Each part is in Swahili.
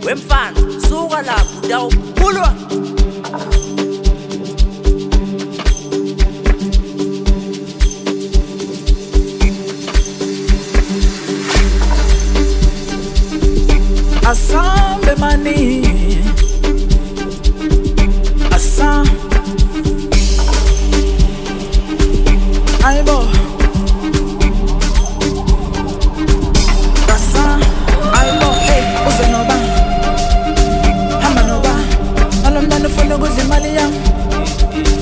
wemfana suka lapho utawuphulwa. Asambe mani Asam Aibo Asam Aibo Hey, uzenoba Hamba noba Alomdano funa kudla imali yami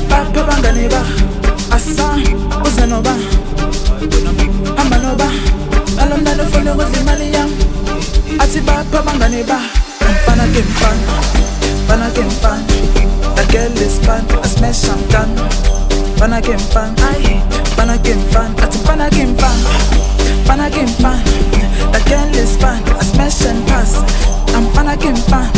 Baphe bangane ba Asam uzenoba Hamba noba Alomdano funa kudla imali yami Ati baphe bangane ba Mfana ke mfana Mfana ke mfana The girl is fun I smash I'm done Mfana ke mfana Mfana ke mfana Ati mfana ke mfana Mfana ke mfana The girl is fun I smash and pass I'm mfana ke mfana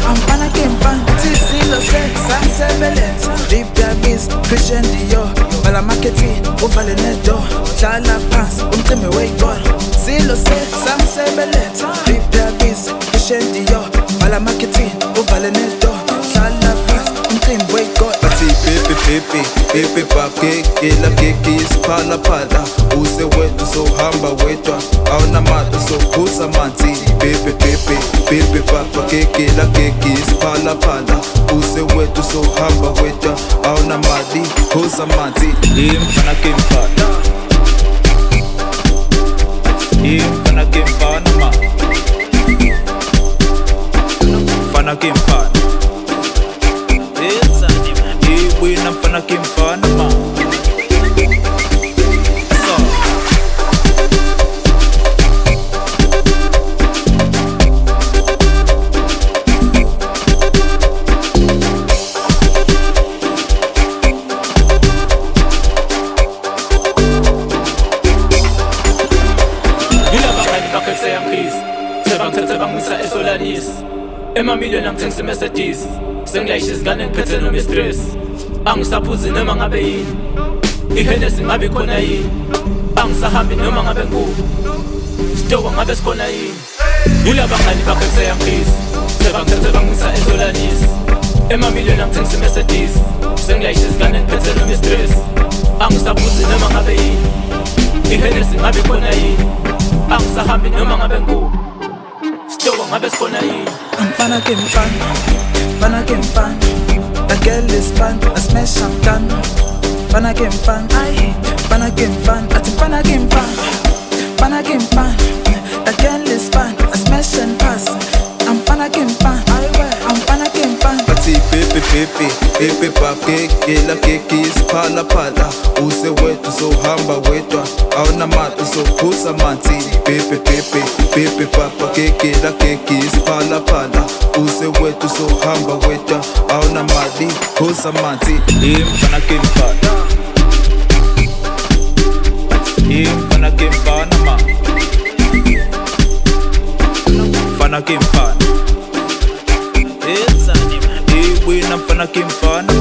I'm mfana ke mfana Ati silo sex Sansebelet Deep Davies Christian Dior Bala marketing Uvale nedo Chala pass Umtime wake on Silo sex Sansebelet Deep Davies Christian Dior Bala marketing Uvale nedo Chala pass Umtime wake on Ati pepe pake Kila keki ispala pala Use wetu so hamba wetwa Auna mata so kusa manti Pepe papa keki la keki ispala pala Use wetu so hamba wetwa Auna madi kusa manti Mfana ke mfana Mfana ke mfana ma Mfana ke mfana Wina mfana ke mfana ma Emamiliyoni angithengisa iMercedes Sengilayisha izingane ngiphethe noma istress Angisaphuzi noma ngabe yini Ihennessy ngabe khona yini Angisahambi noma ngabe ngukho Sitokwa ngabe sikhona yini Yilaba ngani bakhe kuseyangisa Sebangithethe bangisa esolanisi Emamiliyoni angithengisa iMercedes Sengilayisha izingane ngiphethe noma istress Angisaphuzi noma ngabe yini Ihennessy ngabe khona yini Angisahambi noma ngabe ngukho Sitokwa ngabe sikhona yini Mfana ke mfana Mfana ke mfana The girl is fun I smash I'm done Mfana ke mfana Mfana ke mfana Ati mfana ke mfana Mfana ke mfana The girl is fun I smash and pass I'm mfana ke mfana I'm mfana ke mfana Ati pepe pake Kila keki ispala pala Use wetu so hamba wetwa Auna mata so kusa manti Pepe papa keki la keki ispala pala Use wetu so hamba wetwa Auna madi kusa manti Mfana ke mfana Mfana ke mfana ma Mfana ke mfana Wina mfana ke mfana